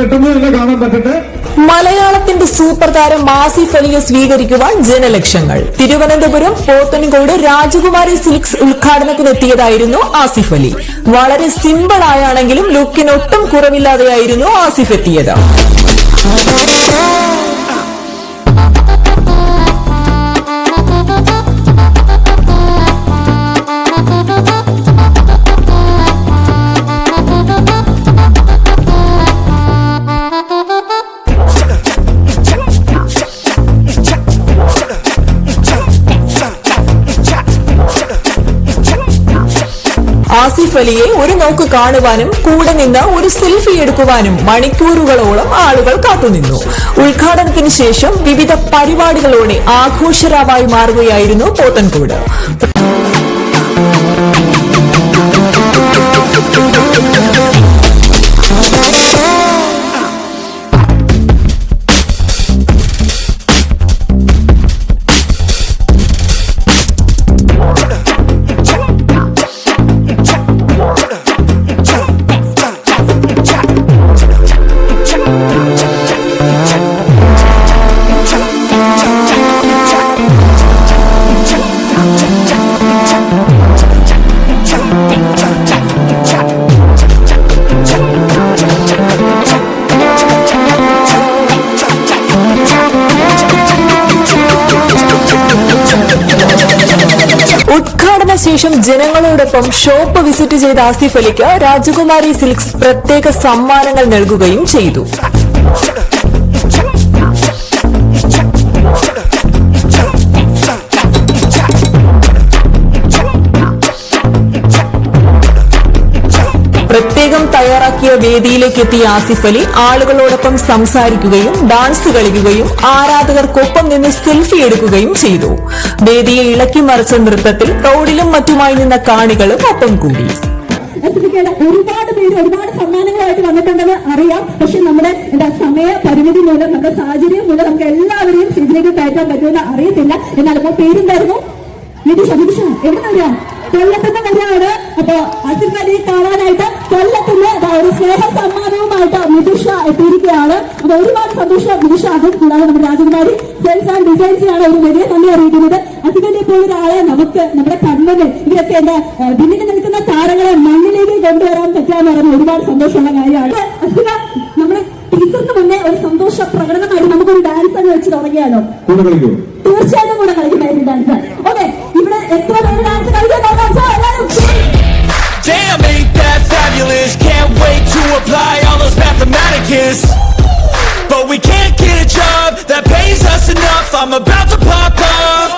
പെട്ടെന്ന് തന്നെ കാണാൻ പറ്റട്ടെ. മലയാളത്തിന്റെ സൂപ്പർ താരം ആസിഫ് അലിയെ സ്വീകരിക്കുവാൻ ജനലക്ഷങ്ങൾ. തിരുവനന്തപുരം പോത്തൻകോട് രാജകുമാരി സിൽക്സ് ഉദ്ഘാടനത്തിനെത്തിയതായിരുന്നു ആസിഫ് അലി. വളരെ സിമ്പിൾ ആയാണെങ്കിലും ലുക്കിനൊട്ടും കുറവില്ലാതെയായിരുന്നു ആസിഫ് എത്തിയത്. ആസിഫ് അലിയെ ഒരു നോക്ക് കാണുവാനും കൂടെ നിന്ന് ഒരു സെൽഫി എടുക്കുവാനും മണിക്കൂറുകളോളം ആളുകൾ കാത്തുനിന്നു. ഉദ്ഘാടനത്തിന് ശേഷം വിവിധ പരിപാടികളോടെ ആഘോഷരാവായി മാറുകയായിരുന്നു പോത്തൻകോട്. ഉദ്ഘാടന ശേഷം ജനങ്ങളോടൊപ്പം ഷോപ്പ് വിസിറ്റ് ചെയ്ത ആസിഫ് അലിക്ക് രാജകുമാരി സിൽക്സ് പ്രത്യേക സമ്മാനങ്ങൾ നൽകുകയും ചെയ്തു. പ്രത്യേകം തയ്യാറാക്കിയ വേദിയിലേക്ക് എത്തിയ ആസിഫ് അലി ആളുകളോടൊപ്പം സംസാരിക്കുകയും ഡാൻസ് കളിക്കുകയും ആരാധകർക്കൊപ്പം നിന്ന് സെൽഫി എടുക്കുകയും ചെയ്തു. വേദിയെ ഇളക്കി മറിച്ച നൃത്തത്തിൽ റോഡിലും മറ്റുമായി നിന്ന കാണികളും ഒപ്പം കൂടി. ഒരുപാട് പേര് ഒരുപാട് സമ്മാനങ്ങളായിട്ട് വന്നിട്ടുണ്ടെന്ന് അറിയാം. പക്ഷെ നമ്മുടെ സമയ പരിമിതി മൂലം, നമ്മുടെ സാഹചര്യം മൂലം നമുക്ക് എല്ലാവരെയും സ്റ്റേജിലേക്ക് കയറ്റാൻ പറ്റുമെന്ന് അറിയത്തില്ല. എന്നാൽ ഇപ്പോൾ പേരുണ്ടായിരുന്നു നിതിഷ. എവിടെ അറിയാം? കൊല്ലത്തുനിന്ന് വരികയാണ്. അപ്പൊ ആസിഫ് അലിയെ കാണാനായിട്ട് കൊല്ലത്തിന് ഒരു സ്നേഹ സമ്മാനവുമായിട്ട് നിതിഷ എത്തിയിരിക്കുകയാണ്. അപ്പൊ ഒരുപാട് സന്തോഷം നിതിഷ. അതും കൂടാതെ നമ്മുടെ രാജകുമാരി സെയിൽസ് ആൻഡ് ഡിസൈൻസിനാണ് ഒരു വലിയ നന്ദി അറിയിക്കുന്നത്. ആസിഫ് അലിയെ പോലെ ഒരാളെ നമുക്ക് നമ്മുടെ കണ്ണിന് ഇവരൊക്കെ പിന്നിൽ നിൽക്കുന്ന താരങ്ങളെ മണ്ണിലേക്ക് കൊണ്ടുവരാൻ പറ്റാന്ന് പറയുന്നത് ഒരുപാട് സന്തോഷമുള്ള കാര്യമാണ്. ആസിഫ്, നമ്മുടെ ടീച്ചറിന് മുന്നേ ഒരു സന്തോഷ പ്രകടനമായിട്ട് നമുക്കൊരു ഡാൻസ് അങ്ങ് വെച്ച് തുടങ്ങിയാലോ? തീർച്ചയായിട്ടും കൂടെ കളിക്കുമായിരുന്നു ഡാൻസ്. ഓക്കെ, ഇവിടെ എത്ര പേര് ഡാൻസ് കളിക്കാൻ? Damn, ain't that fabulous? Can't wait to apply all those mathematicus. But we can't get a job that pays us enough. I'm about to pop up.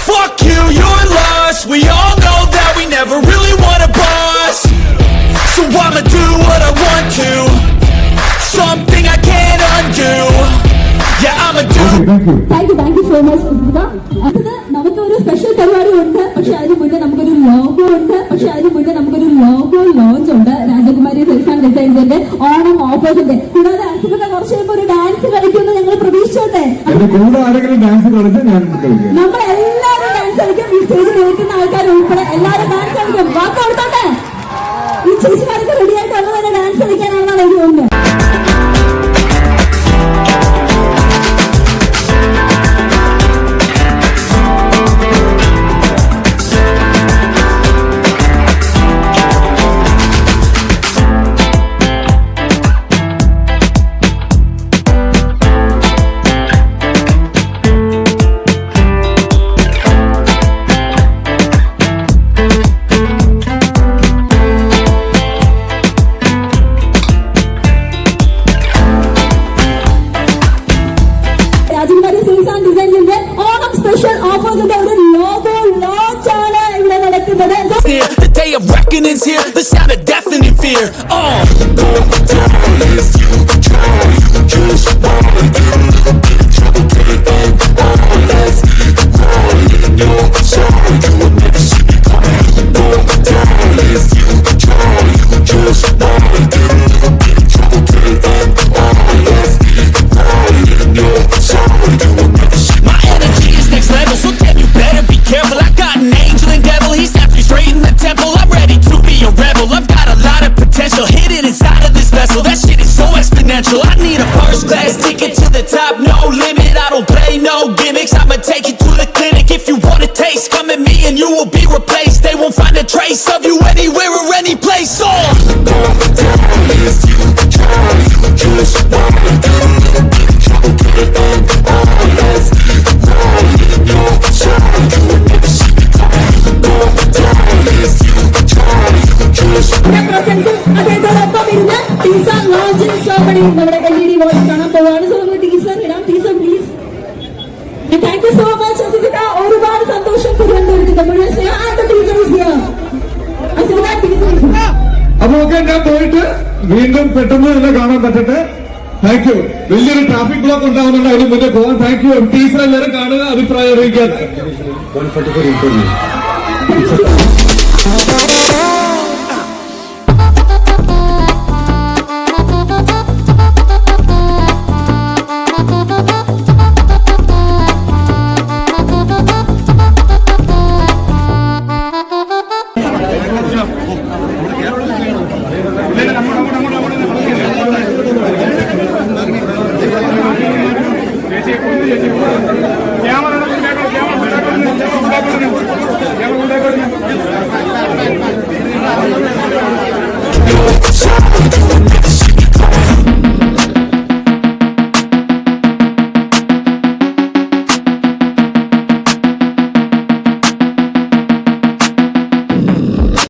Fuck you, you're lost. We all know that we never really want a boss. So I'ma do what I want to. Something I can't undo. Yeah, I'ma do. Thank you so much. അടുത്തത് നമുക്കൊരു special പരിപാടി ഉണ്ട്. പക്ഷെ അതിന് മുന്നേ നമുക്കൊരു logo ഉണ്ട്. Launch ഉണ്ട്. രാജകുമാരി സെയിൽസ് ആൻഡ് ഡിസൈൻസിന്റെ ഓണം ഓഫേഴ്സിന്റെ. കൂടാതെ ആസിഫിന്റെ കുറച്ച് കഴിയുമ്പോൾ ഒരു ഡാൻസ് കളിക്കുമെന്ന് ഞങ്ങൾ പ്രതീക്ഷിച്ചോട്ടെ. നമ്മളെല്ലാവരും ഡാൻസ് കളിക്കും. ഈ സ്റ്റേജിൽ നിൽക്കുന്ന ആൾക്കാർ ഉൾപ്പെടെ എല്ലാവരും ഡാൻസ് കളിക്കും. വാക്ക് കൊടുത്തോട്ടെ. ഈ ചേച്ചിമാർക്ക് റെഡിയായിട്ട് അന്ന് തന്നെ ഡാൻസ് കളിക്കാനാണെന്നാണ് എനിക്ക് തോന്നുന്നത്. The day of reckoning's here, the sound of deafening fear. My energy is next level, so damn you better be careful. I got an angel and devil, he snapped me straight in the temple. I'm ready to be a rebel, I've got a lot of potential hidden inside of this vessel. That shit is so first class ticket to the top, no limit. I don't play no gimmicks, I'ma take you to the clinic. If you want a taste, come at me and you will be replaced. They won't find a trace of you anywhere or any place. പ്രസൻസും അദ്ദേഹത്തോടൊപ്പം ഇരുന്ന് teaser launching ceremony നമ്മുടെ LED വോളിൽ കാണാൻ പോവാണ്. So നമ്മൾ teaser ഇടാം. Teaser please. Thank you so much Asitha. ഒരുപാട് സന്തോഷം തിരുവനന്തപുരത്ത് മുഴുവൻ ടീസർ അപ്പൊ ഓക്കെ, ഞാൻ പോയിട്ട് വീണ്ടും പെട്ടെന്ന് തന്നെ കാണാൻ പറ്റട്ടെ. Thank you. വലിയൊരു ട്രാഫിക് ബ്ലോക്ക് ഉണ്ടാവുന്നുണ്ട്, അതിന് മുന്നേ പോകാൻ. Thank you. ടീച്ചർ എല്ലാവരും കാണുക, അഭിപ്രായം അറിയിക്കാൻ.